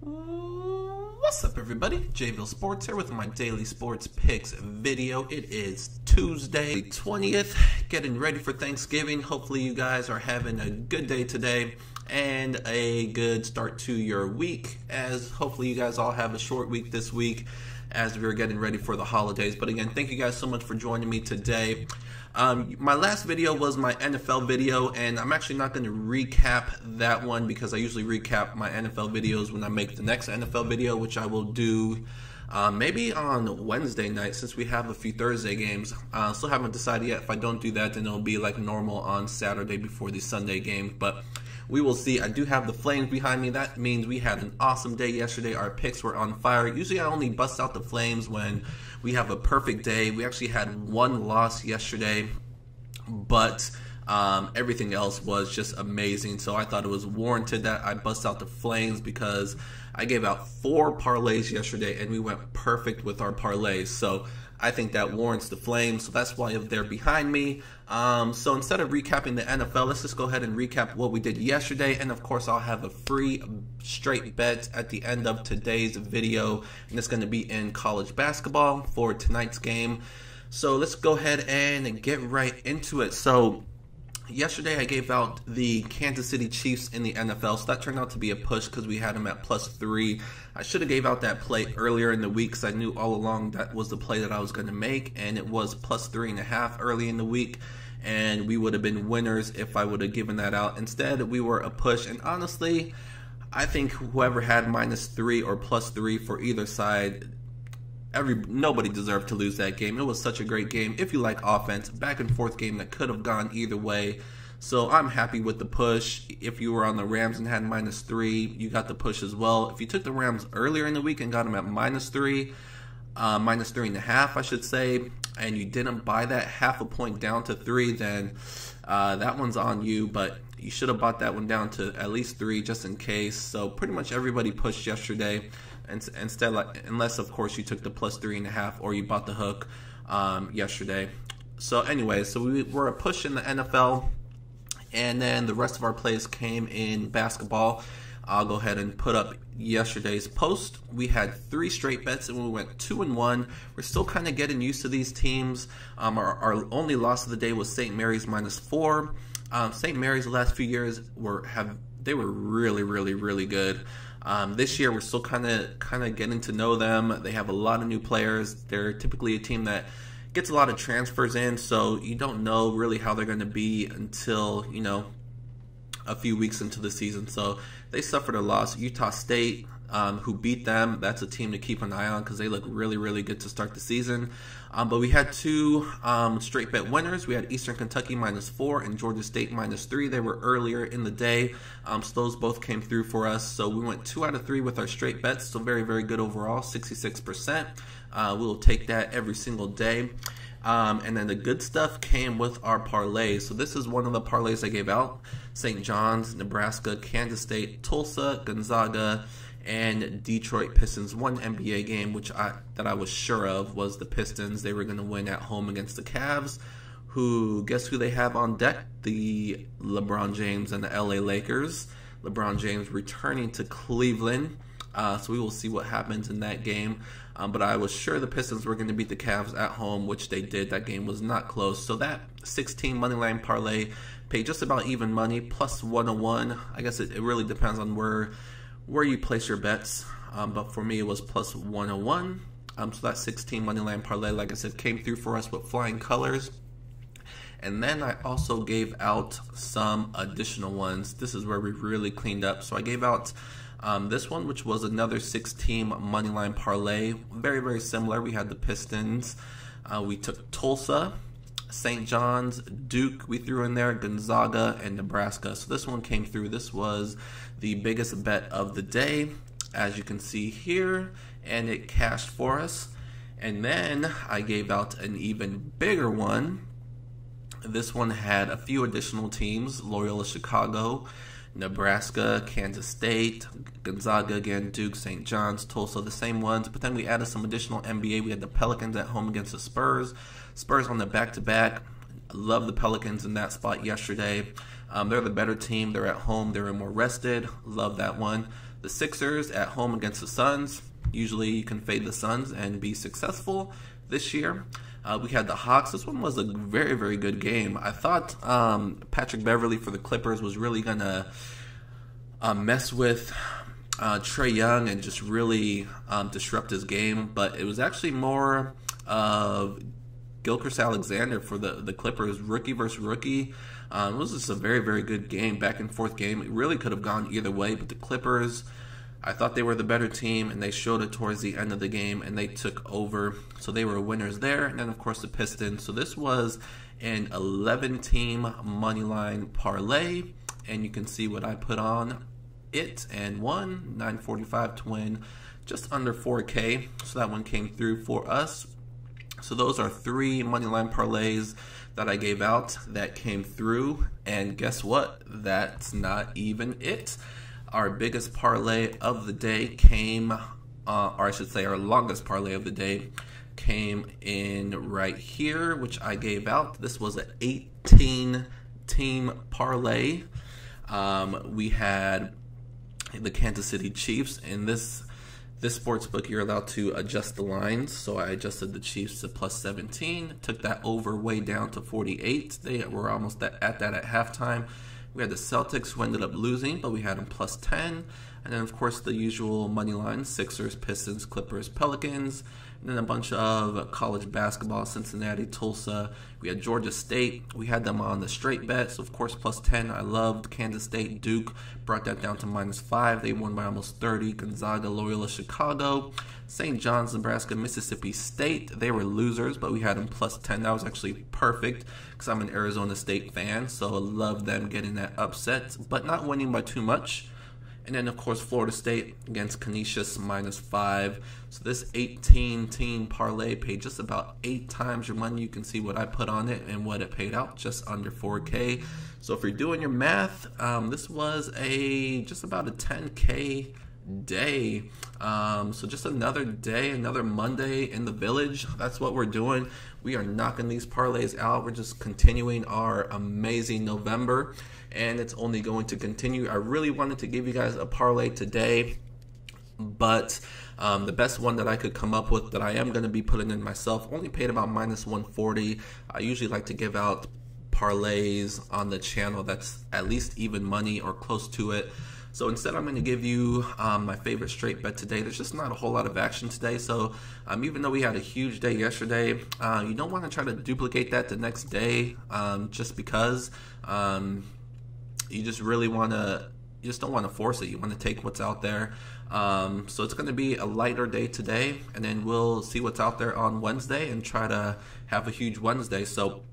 What's up, everybody? JVille Sports here with my daily sports picks video. It is Tuesday, 20th, getting ready for Thanksgiving. Hopefully you guys are having a good day today and a good start to your week, as hopefully you guys all have a short week this week as we're getting ready for the holidays. But again, thank you guys so much for joining me today. My last video was my NFL video, and I'm actually not going to recap that one because I usually recap my NFL videos when I make the next NFL video, which I will do maybe on Wednesday night since we have a few Thursday games. Still haven't decided yet. If I don't do that, then it'll be like normal on Saturday before the Sunday game, but we will see. I do have the Flames behind me. That means we had an awesome day yesterday. Our picks were on fire. Usually I only bust out the Flames when we have a perfect day. We actually had one loss yesterday, but everything else was just amazing. So I thought it was warranted that I bust out the Flames because I gave out 4 parlays yesterday and we went perfect with our parlays. So I think that warrants the Flames, so that's why they're behind me. So instead of recapping the NFL, let's just go ahead and recap what we did yesterday. And of course, I'll have a free straight bet at the end of today's video, and it's going to be in college basketball for tonight's game. So let's go ahead and get right into it. So yesterday I gave out the Kansas City Chiefs in the NFL, so that turned out to be a push because we had them at +3. I should have gave out that play earlier in the week because I knew all along that was the play that I was going to make, and it was +3.5 early in the week, and we would have been winners if I would have given that out. Instead, we were a push, and honestly, I think whoever had -3 or +3 for either side, nobody deserved to lose that game. It was such a great game. If you like offense, back and forth game that could have gone either way. So I'm happy with the push. If you were on the Rams and had -3, you got the push as well. If you took the Rams earlier in the week and got them at -3, -3.5, I should say, and you didn't buy that half a point down to 3, then that one's on you. But you should have bought that one down to at least 3 just in case. So pretty much everybody pushed yesterday. Instead, unless of course you took the +3.5 or you bought the hook yesterday. So anyway, so we were a push in the NFL, and then the rest of our plays came in basketball. I'll go ahead and put up yesterday's post. We had 3 straight bets and we went 2-1. We're still kind of getting used to these teams. Our only loss of the day was St. Mary's -4. St. Mary's the last few years were really good. This year we're still kind of getting to know them. They have a lot of new players. They're typically a team that gets a lot of transfers in, so you don't know really how they're going to be until, you know, a few weeks into the season. So they suffered a loss. Utah State, who beat them, that's a team to keep an eye on because they look really good to start the season. But we had 2 straight bet winners. We had Eastern Kentucky -4 and Georgia State -3. They were earlier in the day, so those both came through for us. So we went 2 out of 3 with our straight bets, so very good overall, 66%. We'll take that every single day. And then the good stuff came with our parlays. So this is one of the parlays I gave out: St. John's, Nebraska, Kansas State, Tulsa, Gonzaga, and Detroit Pistons. One NBA game that I was sure of was the Pistons. They were going to win at home against the Cavs, who, guess who they have on deck? The LeBron James and the LA Lakers. LeBron James returning to Cleveland. So we will see what happens in that game. But I was sure the Pistons were going to beat the Cavs at home, which they did. That game was not close. So that 16 moneyline parlay paid just about even money, +101. I guess it really depends on where you place your bets. But for me, it was +101. So that 16 moneyline parlay, like I said, came through for us with flying colors. And then I also gave out some additional ones. This is where we really cleaned up. So I gave out this one, which was another 6-team moneyline parlay. Very similar. We had the Pistons. We took Tulsa, St. John's, Duke, we threw in there, Gonzaga, and Nebraska. So this one came through. This was the biggest bet of the day, as you can see here, and it cashed for us. And then I gave out an even bigger one. This one had a few additional teams: Loyola Chicago, Nebraska, Kansas State, Gonzaga again, Duke, St. John's, Tulsa, the same ones. But then we added some additional NBA. We had the Pelicans at home against the Spurs. Spurs on the back-to-back. Love the Pelicans in that spot yesterday. They're the better team. They're at home. They're more rested. Love that one. The Sixers at home against the Suns. Usually you can fade the Suns and be successful this year. We had the Hawks. This one was a very, very good game. I thought Patrick Beverley for the Clippers was really going to mess with Trae Young and just really disrupt his game. But it was actually more of Gilgeous-Alexander for the Clippers, rookie versus rookie. It was just a very, very good game, back and forth game. It really could have gone either way, but the Clippers, I thought they were the better team, and they showed it towards the end of the game, and they took over. So they were winners there. And then, of course, the Pistons. So this was an 11-team moneyline parlay, and you can see what I put on it and won, $945 to win just under $4K. So that one came through for us. So those are 3 moneyline parlays that I gave out that came through. And guess what? That's not even it. Our biggest parlay of the day came, or I should say our longest parlay of the day came in right here, which I gave out. This was an 18-team parlay. We had the Kansas City Chiefs. In this sports book, you're allowed to adjust the lines. So I adjusted the Chiefs to plus 17, took that over way down to 48. They were almost at that at halftime. We had the Celtics, who ended up losing, but we had them plus 10. And then, of course, the usual money lines: Sixers, Pistons, Clippers, Pelicans. And then a bunch of college basketball: Cincinnati, Tulsa. We had Georgia State. We had them on the straight bet, so of course plus 10. I loved Kansas State. Duke brought that down to -5. They won by almost 30. Gonzaga, Loyola, Chicago. St. John's, Nebraska, Mississippi State. They were losers, but we had them plus 10. That was actually perfect because I'm an Arizona State fan, so I love them getting that upset, but not winning by too much. And then, of course, Florida State against Canisius -5. So this 18-team parlay paid just about 8 times your money. You can see what I put on it and what it paid out, just under 4K. So if you're doing your math, this was just about a 10K day. So just another day, another Monday in the village. That's what we're doing. We are knocking these parlays out. We're just continuing our amazing November, and it's only going to continue. I really wanted to give you guys a parlay today, but the best one that I could come up with that I am going to be putting in myself only paid about -140. I usually like to give out parlays on the channel that's at least even money or close to it. So instead, I'm going to give you my favorite straight bet today. There's just not a whole lot of action today. So even though we had a huge day yesterday, you don't want to try to duplicate that the next day just because you just really want to, you just don't want to force it. You want to take what's out there. So it's going to be a lighter day today, and then we'll see what's out there on Wednesday and try to have a huge Wednesday. So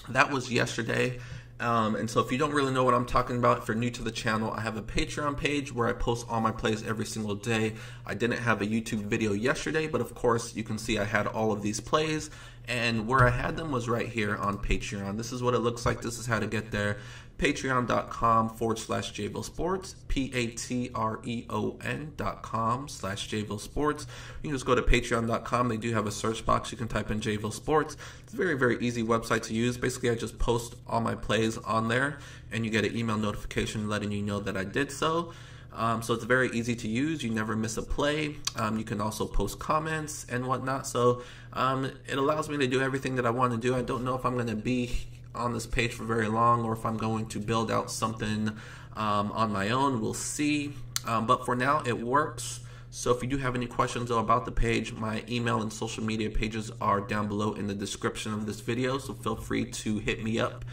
that was yesterday. And so if you don't really know what I'm talking about, if you're new to the channel, I have a Patreon page where I post all my plays every single day. I didn't have a YouTube video yesterday, but of course you can see I had all of these plays, and where I had them was right here on Patreon. This is what it looks like. This is how to get there. Patreon.com/JVille Sports, Patreon.com/JVille Sports. You can just go to Patreon.com. They do have a search box. You can type in JVille Sports. It's a very, very easy website to use. Basically, I just post all my plays on there, and you get an email notification letting you know that I did so. So it's very easy to use. You never miss a play. You can also post comments and whatnot. So it allows me to do everything that I want to do. I don't know if I'm going to be on this page for very long or if I'm going to build out something on my own. We'll see. But for now, it works. So if you do have any questions about the page, my email and social media pages are down below in the description of this video. So feel free to hit me up.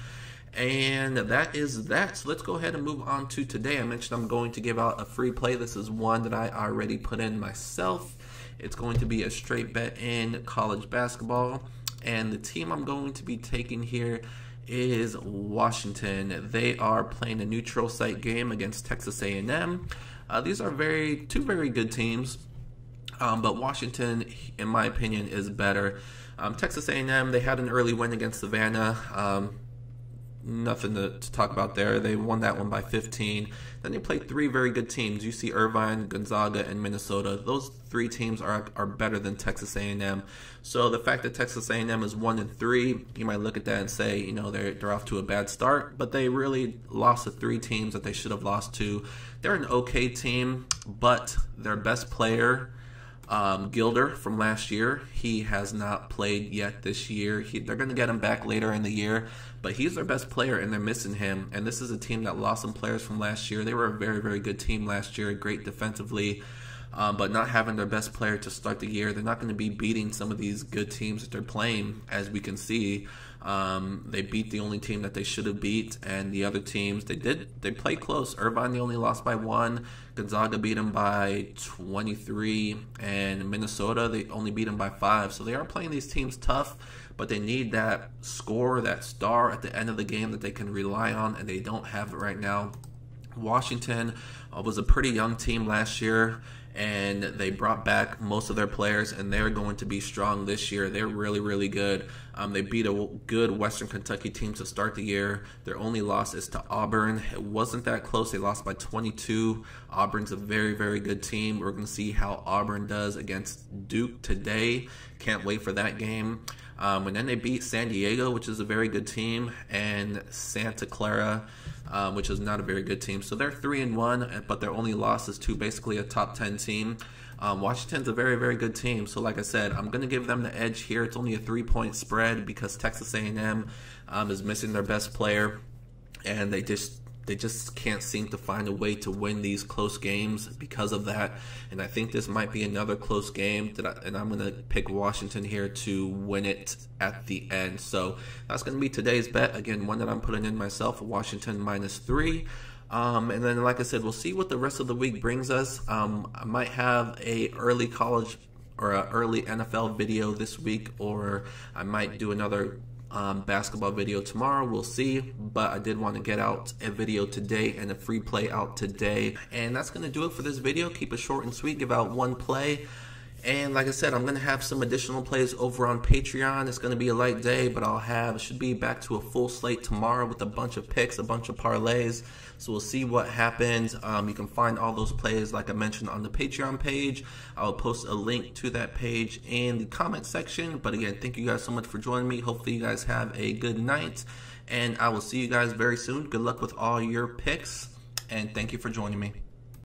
And that is that. So let's go ahead and move on to today. I mentioned I'm going to give out a free play. This is one that I already put in myself. It's going to be a straight bet in college basketball. And the team I'm going to be taking here is Washington. They are playing a neutral site game against Texas A&M. These are two very good teams. But Washington, in my opinion, is better. Texas A&M, they had an early win against Savannah. nothing to talk about there. They won that one by 15. Then they played three very good teams. You see Irvine, Gonzaga, and Minnesota. Those three teams are better than Texas A&M. So the fact that Texas A&M is 1-3, you might look at that and say, you know, they're off to a bad start, but they really lost to three teams that they should have lost to. They're an okay team, but their best player, Gilder from last year, he has not played yet this year. They're going to get him back later in the year, but he's their best player and they're missing him. And this is a team that lost some players from last year. They were a very, very good team last year, great defensively, but not having their best player to start the year, they're not going to be beating some of these good teams that they're playing, as we can see. They beat the only team that they should have beat, and the other teams, they played close. Irvine, they only lost by 1. Gonzaga beat them by 23, and Minnesota, they only beat them by 5. So they are playing these teams tough, but they need that score, that star at the end of the game that they can rely on, and they don't have it right now. Washington was a pretty young team last year, and they brought back most of their players, and they're going to be strong this year. They're really, really good. They beat a good Western Kentucky team to start the year. Their only loss is to Auburn. It wasn't that close. They lost by 22. Auburn's a very, very good team. We're going to see how Auburn does against Duke today. Can't wait for that game. And then they beat San Diego, which is a very good team, and Santa Clara, which is not a very good team. So they're 3-1, but their only loss is to basically a top 10 team. Washington's a very, very good team. So like I said, I'm going to give them the edge here. It's only a 3-point spread because Texas A&M is missing their best player, and they just can't seem to find a way to win these close games because of that. And I think this might be another close game, and I'm going to pick Washington here to win it at the end. So that's going to be today's bet. Again, one that I'm putting in myself, Washington -3. And then, like I said, we'll see what the rest of the week brings us. I might have a early college or an early NFL video this week, or I might do another basketball video tomorrow. We'll see, but I did want to get out a video today and a free play out today, and that's going to do it for this video. Keep it short and sweet, give out one play. And like I said, I'm going to have some additional plays over on Patreon. It's going to be a light day, but should be back to a full slate tomorrow with a bunch of picks, a bunch of parlays. So we'll see what happens. You can find all those plays, like I mentioned, on the Patreon page. I'll post a link to that page in the comment section. But again, thank you guys so much for joining me. Hopefully you guys have a good night, and I will see you guys very soon. Good luck with all your picks, and thank you for joining me.